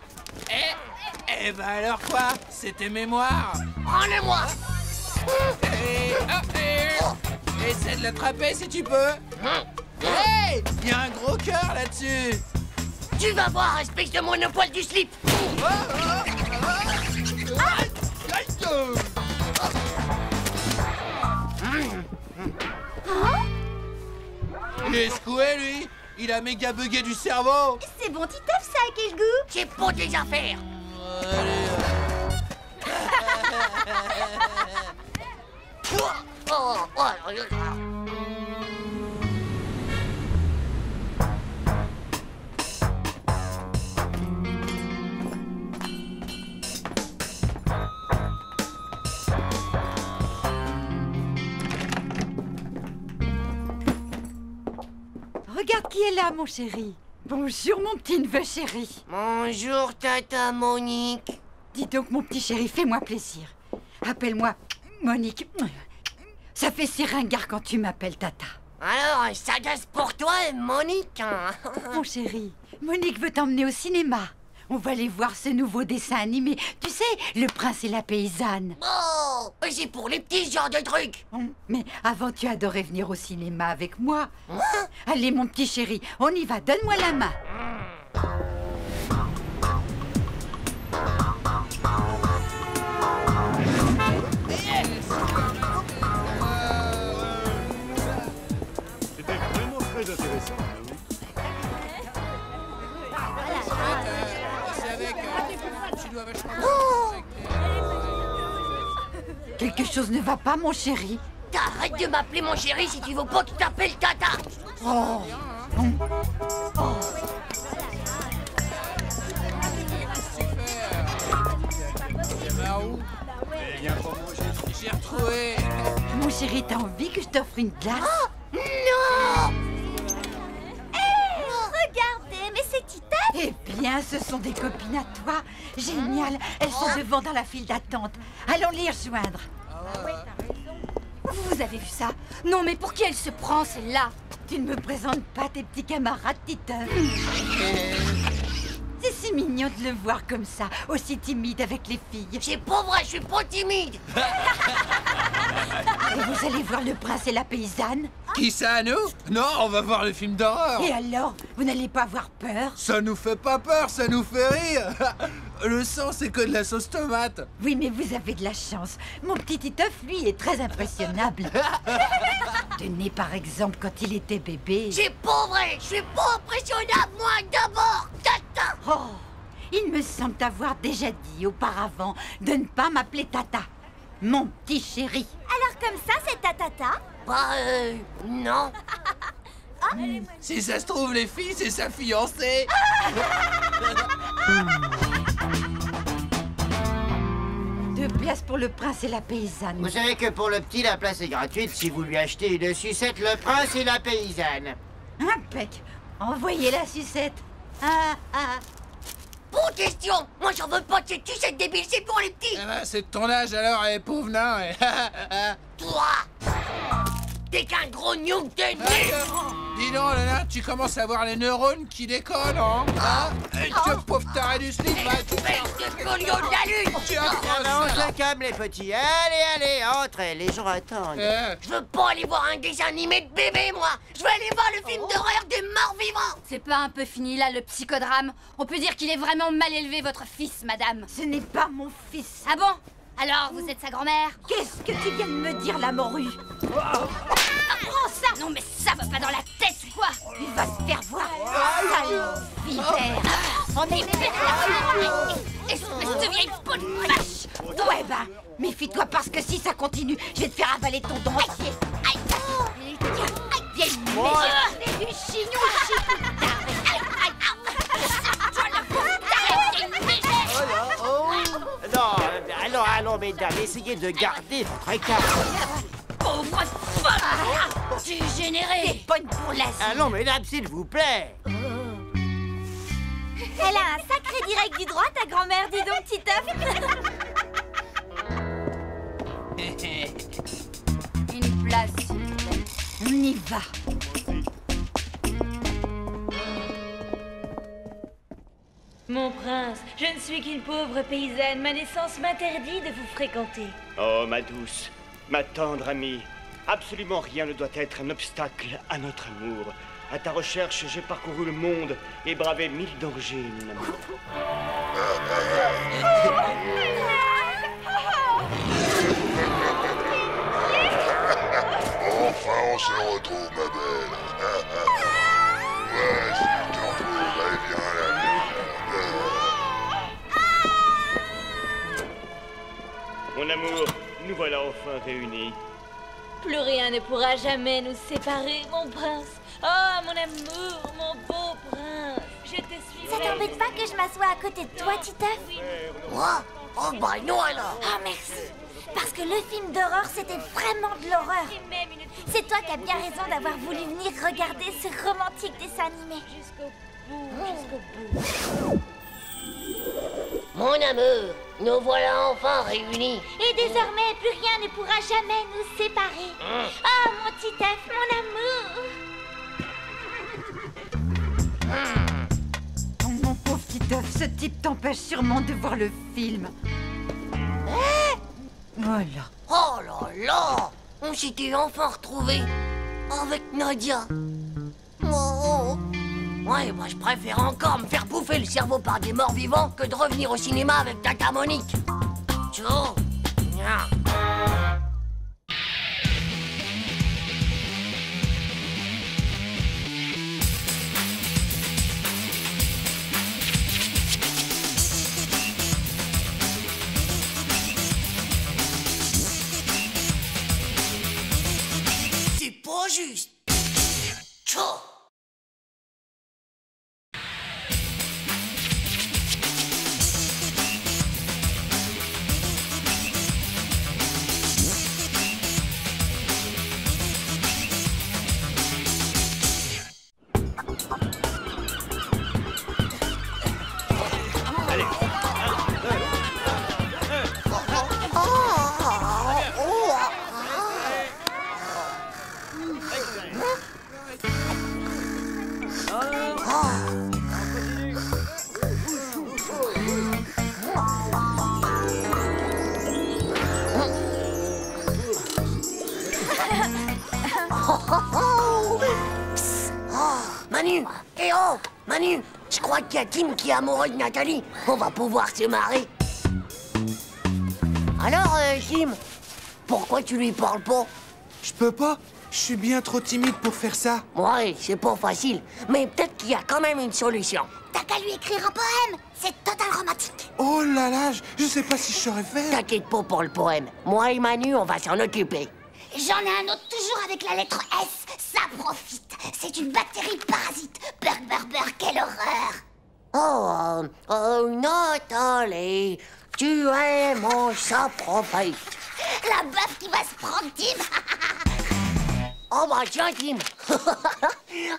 Eh ben alors quoi? C'est tes mémoires. Prends-le-moi. Essaie de l'attraper si tu peux. Hey, il y a un gros cœur là-dessus. Tu vas voir, espèce de monopole du slip. Oh, oh, oh. Il est secoué, lui. Il a méga bugué du cerveau. C'est bon, Titeuf, ça a quel goût? C'est pour des affaires. Regarde qui est là, mon chéri. Bonjour, mon petit neveu chéri. Bonjour, Tata Monique. Dis donc, mon petit chéri, fais-moi plaisir. Appelle-moi Monique. Ça fait si ringard quand tu m'appelles Tata. Alors, ça gaze pour toi, Monique. Mon chéri, Monique veut t'emmener au cinéma. On va aller voir ce nouveau dessin animé. Tu sais, Le Prince et la Paysanne. Oh, c'est pour les petits genres de trucs. Mais avant, tu adorais venir au cinéma avec moi. Allez, mon petit chéri, on y va. Donne-moi la main. C'était vraiment très intéressant. Quelque chose ne va pas, mon chéri. T'arrêtes de m'appeler mon chéri si tu veux pas que tu t'appelles Tata. Oh. J'ai retrouvé. Mon chéri, t'as envie que je t'offre une glace? Oh, non! Regardez, mais c'est Titeuf! Eh bien, ce sont des copines à toi. Génial, elles sont devant dans la file d'attente. Allons les rejoindre. Vous avez vu ça? Non, mais pour qui elle se prend, celle-là? Tu ne me présentes pas tes petits camarades, Titeuf. C'est si mignon de le voir comme ça, aussi timide avec les filles. C'est pas vrai, je suis pas timide. Et vous allez voir Le Prince et la Paysanne? Qui ça, nous? Non, on va voir le film d'horreur. Et alors, vous n'allez pas avoir peur? Ça nous fait pas peur, ça nous fait rire. Le sang, c'est que de la sauce tomate. Oui, mais vous avez de la chance. Mon petit Titeuf, lui, est très impressionnable. Tenez, par exemple, quand il était bébé. C'est pas vrai, je suis pas impressionnable, moi, d'abord, Tata. Oh, il me semble t'avoir déjà dit auparavant de ne pas m'appeler Tata. Mon petit chéri. Alors comme ça, c'est ta Tata? Bah, non. Si ça se trouve, les filles, c'est sa fiancée. Deux places pour Le Prince et la Paysanne. Vous savez que pour le petit, la place est gratuite si vous lui achetez une sucette Le Prince et la Paysanne. Impec. Envoyez la sucette. Bonne question. Moi, j'en veux pas de cette sucette débile, c'est pour les petits. Ah bah, c'est de ton âge alors, pauvre nain. Toi, t'es qu'un gros nuke de nez. Dis donc, le nain, tu commences à voir les neurones qui décollent, hein? Que pauvre taré du slip, va tout faire. Espèce de collion de la lune. Tu as On se calme, les petits. Allez, entrez, les gens attendent. Je veux pas aller voir un dessin animé de bébé, moi. Je veux aller voir le film d'horreur des morts vivants. C'est pas un peu fini là, le psychodrame? On peut dire qu'il est vraiment mal élevé, votre fils, madame. Ce n'est pas mon fils. Ah bon? Alors, vous êtes sa grand-mère? Qu'est-ce que tu viens de me dire, la morue? Prends ça! Non, mais ça va pas dans la tête, quoi! Il va se faire voir. Sale vipère. On est espèce de vieille peau de vache! Ouais, ben, méfie-toi parce que si ça continue, je vais te faire avaler ton dentier. Aïe! Vieille merde! Du chignon, Non, allons, mesdames, essayez de garder votre écart. Pauvre folle! Dégénérée! T'es bonne pour la Allons, mesdames, s'il vous plaît. Elle a un sacré direct du droit, ta grand-mère, dis donc, Titeuf. Une place. On y va. Mon prince, je ne suis qu'une pauvre paysanne. Ma naissance m'interdit de vous fréquenter. Oh, ma douce, ma tendre amie, absolument rien ne doit être un obstacle à notre amour. À ta recherche, j'ai parcouru le monde et bravé 1000 dangers, mon amour. Enfin, on se retrouve, ma belle. Ouais, si je te retrouve, allez, viens là, viens. Mon amour, nous voilà enfin réunis. Plus rien ne pourra jamais nous séparer, mon prince. Oh, mon amour, mon beau prince. Je te suis. Ça t'embête pas que je m'assoie à côté de toi, Titeuf? Quoi? Oh bah non alors. Oh, merci. Parce que le film d'horreur, c'était vraiment de l'horreur. C'est toi qui as bien raison d'avoir voulu venir regarder ce romantique dessin animé. Jusqu'au bout, jusqu'au bout. Mon amour, nous voilà enfin réunis. Et désormais, plus rien ne pourra jamais nous séparer. Oh, mon Titeuf, mon amour. Oh, mon pauvre Titeuf, ce type t'empêche sûrement de voir le film. Voilà. Oh là là, on s'était enfin retrouvés avec Nadia. Oh. Ouais, bah je préfère encore me faire bouffer le cerveau par des morts vivants que de revenir au cinéma avec Tata Monique. Ciao. C'est pas juste. Ciao. Manu! Eh oh! Manu! Je crois qu'il y a Tim qui est amoureux de Nathalie. On va pouvoir se marrer. Alors, Tim, pourquoi tu lui parles pas? Je peux pas. Je suis bien trop timide pour faire ça. Ouais, c'est pas facile. Mais peut-être qu'il y a quand même une solution. T'as qu'à lui écrire un poème. C'est total romantique. Oh là là, je sais pas si je saurais faire. T'inquiète pas pour le poème. Moi et Manu, on va s'en occuper. J'en ai un autre toujours avec la lettre S. Ça profite. C'est une bactérie parasite. Burr, quelle horreur. Nathalie, tu es mon saprophyte. La baffe qui va se prendre, Tim. Oh bah tiens, Tim.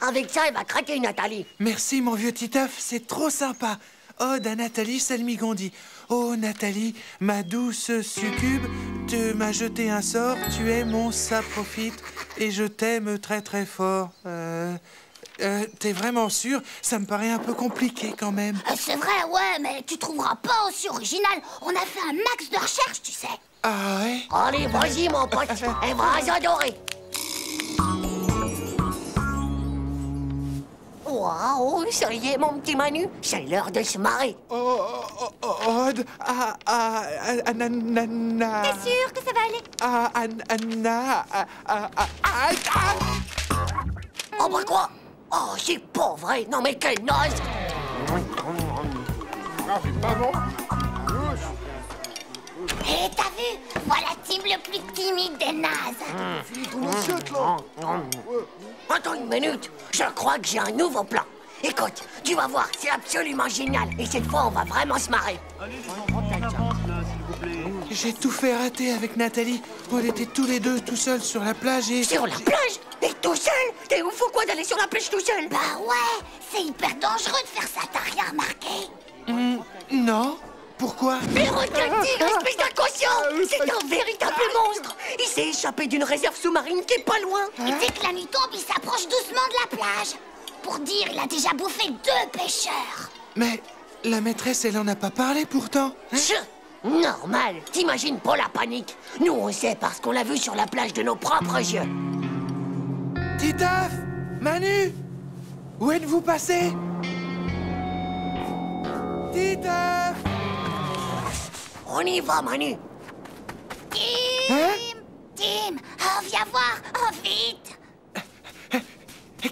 Avec ça, il va craquer, Nathalie. Merci, mon vieux Titeuf, c'est trop sympa. Ode à Nathalie Salmigondi. Oh, Nathalie, ma douce succube, tu m'as jeté un sort, tu es mon saprophyte et je t'aime très très fort. T'es vraiment sûr? Ça me paraît un peu compliqué quand même. C'est vrai, ouais, mais tu trouveras pas aussi original. On a fait un max de recherche, tu sais. Ah ouais? Allez, vas-y, mon pote. Elle va adorer. Waouh, ça y est, mon petit Manu. C'est l'heure de se marrer. Ode à Nana. T'es sûr que ça va aller? Anna. Oh bah quoi? Oh, c'est pas vrai. Non mais quelle naze. Et t'as vu? Voilà Tim le plus timide des nazes. Attends une minute. Je crois que j'ai un nouveau plan. Écoute, tu vas voir, c'est absolument génial. Et cette fois, on va vraiment se marrer. J'ai tout fait rater avec Nathalie. On était tous les deux tout seuls sur la plage et... Sur la plage? Et tout seul? T'es ouf ou quoi d'aller sur la plage tout seul? Bah ouais, c'est hyper dangereux de faire ça, t'as rien remarqué? Non. Pourquoi? Mais regarde-t-il, espèce d'inconscient! C'est un véritable monstre! Il s'est échappé d'une réserve sous-marine qui est pas loin! Et dès que la nuit tombe, il s'approche doucement de la plage. Pour dire, il a déjà bouffé 2 pêcheurs. Mais la maîtresse, elle en a pas parlé pourtant. Normal, t'imagines pas la panique. Nous, on sait parce qu'on l'a vu sur la plage de nos propres yeux. Titeuf! Manu! Où êtes-vous passé? Titeuf! On y va, Manu. Tim! Tim! Ah, Oh, viens voir. Oh, vite.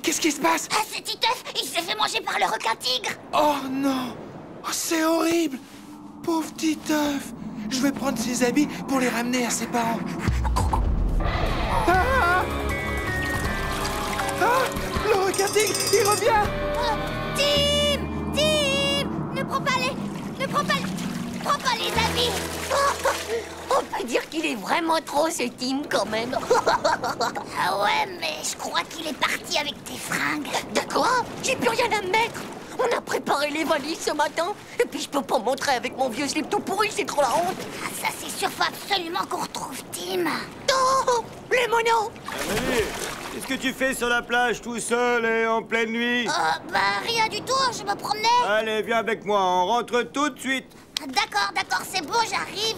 Qu'est-ce qui se passe? Ah, c'est Titeuf. Il s'est fait manger par le requin-tigre. Oh non! Oh, c'est horrible! Pauvre Titeuf! Je vais prendre ses habits pour les ramener à ses parents. Ah! Ah! Le requin-tigre, il revient! Tim! Ne prends pas les habits. On peut dire qu'il est vraiment trop, ce Tim, quand même. Ah ouais, mais je crois qu'il est parti avec tes fringues. De quoi? J'ai plus rien à mettre. On a préparé les valises ce matin. Et puis je peux pas montrer avec mon vieux slip tout pourri, c'est trop la honte. Ah, ça c'est sûr, faut absolument qu'on retrouve Tim. Oh, les monos. Amélie, qu'est-ce que tu fais sur la plage tout seul et en pleine nuit? Bah rien du tout, je me promenais. Allez, viens avec moi, on rentre tout de suite. D'accord, c'est bon, j'arrive.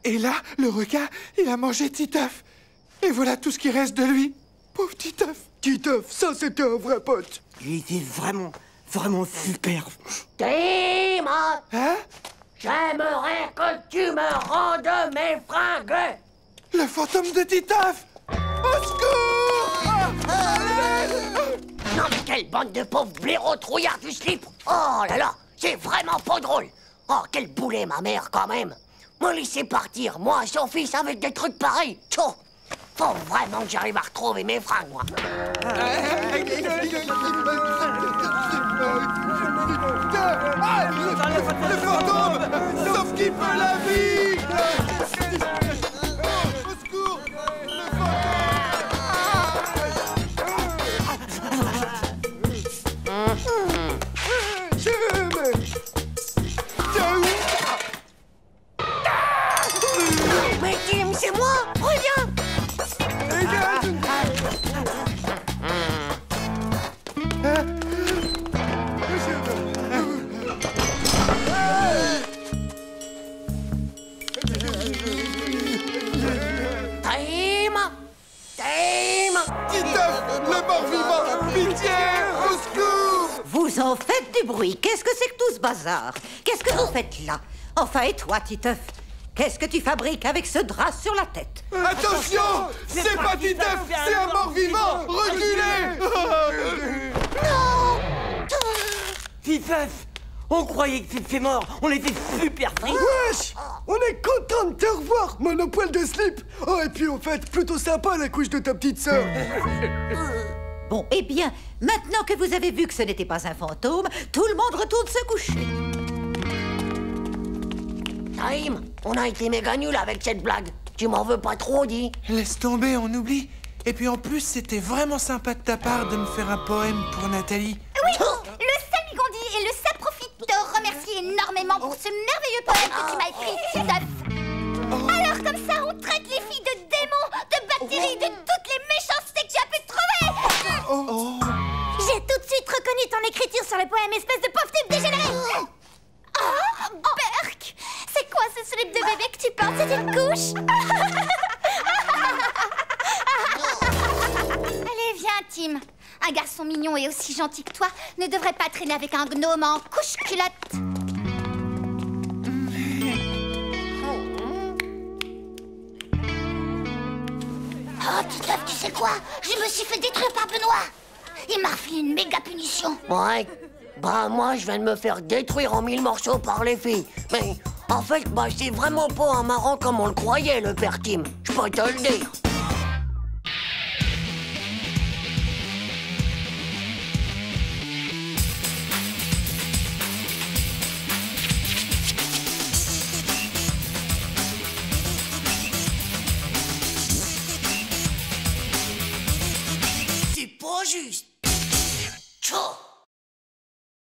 Et là, le requin, il a mangé Titeuf. Et voilà tout ce qui reste de lui. Pauvre Titeuf. Titeuf, ça c'était un vrai pote. Il était vraiment super. Tim, Hein? j'aimerais que tu me rendes mes fringues. Le fantôme de Titeuf! Au secours! Non mais quelle bande de pauvres blaireaux trouillards du slip. Oh là là, c'est vraiment pas drôle. Oh, quel boulet, ma mère, quand même. Me laisser partir, moi, son fils, avec des trucs pareils. Tchou. Faut vraiment que j'arrive à retrouver mes fringues, moi. Le fantôme! Sauf qu'il peut la vie! Au secours! Le fantôme! Mais Tim, c'est moi! Reviens! Titeuf, le mort-vivant! Pitié! Au secours! Vous en faites du bruit. Qu'est-ce que c'est que tout ce bazar? Qu'est-ce que vous faites là? Enfin, et toi, Titeuf? Qu'est-ce que tu fabriques avec ce drap sur la tête? Attention! C'est pas Titeuf, c'est un mort-vivant! Reculez! Non! Titeuf, on croyait que t'étais mort. On était super tristes. Wesh! On est content de te revoir, monopoil de slip! Oh, et puis au fait, plutôt sympa la couche de ta petite sœur! Bon, eh bien, maintenant que vous avez vu que ce n'était pas un fantôme, tout le monde retourne se coucher. Tim, on a été méga nuls avec cette blague. Tu m'en veux pas trop, dis? Laisse tomber, on oublie. Et puis en plus, c'était vraiment sympa de ta part de me faire un poème pour Nathalie. Oui, le Salmigondi et le Saprofite te remercie énormément pour ce merveilleux poème que tu m'as écrit, Titeuf. Alors comme ça, on traite les filles de démons, de bactéries, de toutes les méchancetés que tu as pu trouver. J'ai tout de suite reconnu ton écriture sur le poème, espèce de pauvre type dégénéré. Oh, Berk, c'est quoi ce slip de bébé que tu portes? C'est une couche? Allez, viens, Tim. Un garçon mignon et aussi gentil que toi ne devrait pas traîner avec un gnome en couche-culotte. Oh, Titeuf, tu sais quoi? Je me suis fait détruire par Benoît. Il m'a refilé une méga punition. Ouais. Bah, moi, je viens de me faire détruire en 1000 morceaux par les filles. Mais, en fait, bah, c'est vraiment pas un marrant comme on le croyait, le père Tim. Je peux te le dire. C'est pas juste. Tchou!